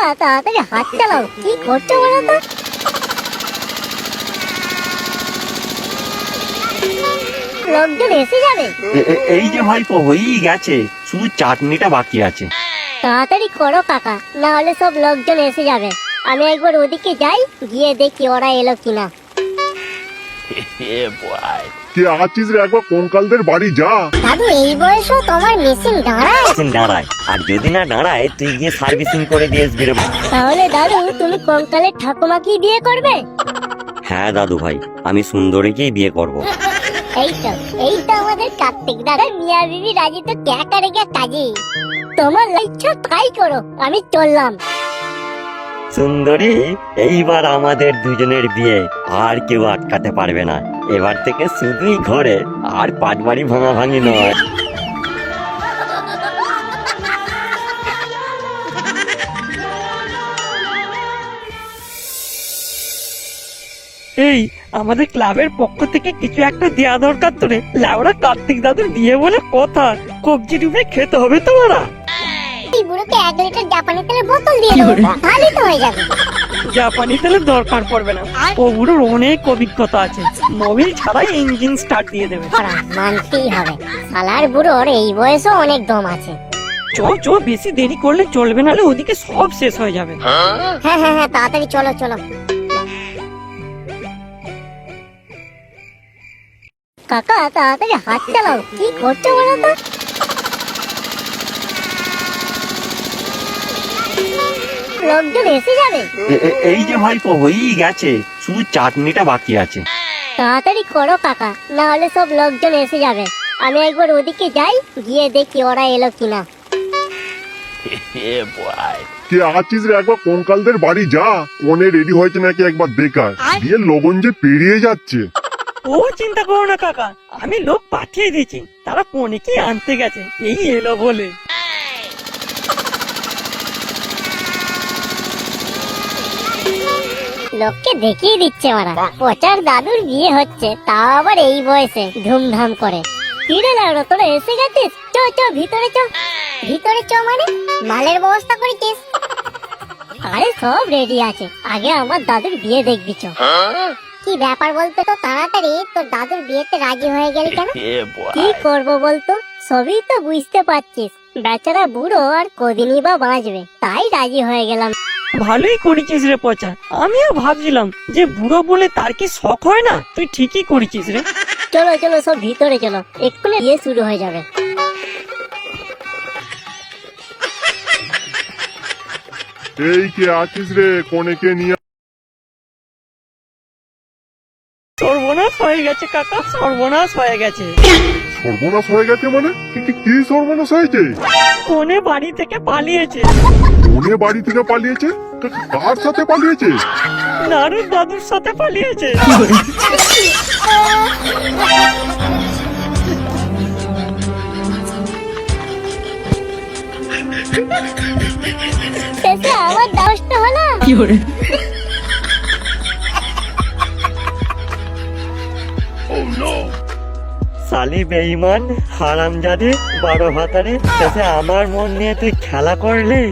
কাকা তাড়াতাড়ি হাত চালাও, কি করছো বলো তো? লোকজন এসে যাবে। এই যে ভাইপো হয়েই গেছে, শুধু চাটনিটা বাকি আছে। তাড়াতাড়ি করো কাকা, না হলে সব লোকজন এসে যাবে। আমি একবার ওদিকে যাই, গিয়ে দেখি ওরা এলো কিনা। কে আছিস রে, একবার কঙ্কালদের বাড়ি যা। দাদু এই বয়সেও তোমার মেশিন দাঁড়ায়? দাঁড়ায়, আর যদি না দাঁড়ায় তুই গিয়ে সার্ভিসিং করে দিয়ে আসবি রে। তাহলে দাদু তুমি কঙ্কালের ঠাকুমাকেই বিয়ে করবে? হ্যাঁ দাদু ভাই, আমি সুন্দরীকেই বিয়ে করব। এই তো আমাদের কার্তিক দাদা মিয়া বিবি রাজি তো ক্যা করেগা কাজী। তোমার ইচ্ছা তাই করো, আমি চললাম। সুন্দরী, এইবার আমাদের দুজনের বিয়ে আর কেউ আটকাতে পারবে না। এবার থেকে শুধুই ঘরে, আর পাটবাড়ি ভাঙাভাঙি নয়। এই আমাদের ক্লাবের পক্ষ থেকে কিছু একটা দেয়া দরকার তো রে। লাউড়া কার্তিক দাদুর বিয়ে বলে কথা, কবজি ডুবে খেতে হবে তোমারা। এই বুড়োকে 1 লিটার জাপানি তেলের বোতল দিয়ে দেবো, ভালোই তো হয়ে যাবে। জাপানি তেলের দরকার পড়বে না, ও বুড়োর অনেক অভিজ্ঞতা আছে, মোবিল ছাড়াই ইঞ্জিন স্টার্ট দিয়ে দেবে। মানতেই হবে, শালার বুড়োর এই বয়সেও অনেক দম আছে। চ বেশি দেরি করলে চলবে, নাহলে ওদিকে সব শেষ হয়ে যাবে। হ্যাঁ হ্যাঁ হ্যাঁ, তাড়াতাড়ি চলো চলো। কাকা তাড়াতাড়ি হাত চালাও, কি করছো বলো তো? লোকজন এসে যাবে। এই যে ভাইপো হয়েই গেছে, শুধু চাটনিটা বাকি আছে। তাড়াতাড়ি করো কাকা, না হলে সব লোকজন এসে যাবে। আমি একবার ওদিকে যাই, গিয়ে দেখি ওরা এলো কিনা। কে আছিস রে, একবার কঙ্কালদের বাড়ি যা। কোনে রেডি হয়েছে নাকি একবার দেখায়। বিয়ের লগন যে পেরিয়ে যাচ্ছে। ও চিন্তা করো না কাকা, আমি লোক পাঠিয়ে দিয়েছি, তারা পনিকে আনতে গেছে, এই এলো বলে। লোককে দেখিয়ে দিচ্ছে ওরা, পচার দাদুর বিয়ে হচ্ছে, তাও আবার এই বয়সে ধুমধাম করে। ফিরে লাগলো, তোরা এসে গেছিস? চ চ ভিতরে চ। ভিতরে চ মানে? মালের ব্যবস্থা করেছিস? আরে সব রেডি আছে, আগে আমার দাদুর বিয়ে দেখবি চ। কি ব্যাপার বলতো তো, তাড়াতাড়ি তোর দাদুর বিয়েতে রাজি হয়ে গেলি কেন? কি করবো বলতো, সবই তো বুঝতে পারছিস, বেচারা বুড়ো আর কদিনই বা বাঁচবে, তাই রাজি হয়ে গেলাম। ভালোই করেছিস রে পচা, আমিও ভাবছিলাম যে বুড়ো বলে তার কি শখ হয় না, তুই ঠিকই করেছিস রে। চলো চলো সব ভিতরে চলো, এক্ষুনি বিয়ে শুরু হয়ে যাবে। এই কে আছিস রে, কোনেকে নিয়ে। সর্বনাশ হয়ে গেছে কাকা, সর্বনাশ হয়ে গেছে। সর্বনাশ হয়ে গেছে মানে? কি সর্বনাশ হয়েছে? কোনে বাড়ি থেকে পালিয়েছে। কোনে বাড়ি থেকে পালিয়েছে? কার সাথে পালিয়েছে? নারুর দাদুর সাথে পালিয়েছে। শেষে আমার দশটা হলো। সালি বেঈমান হারামজাদে, বড় ভাতারে, শেষে আমার মন নিয়ে তুই খেলা করলি।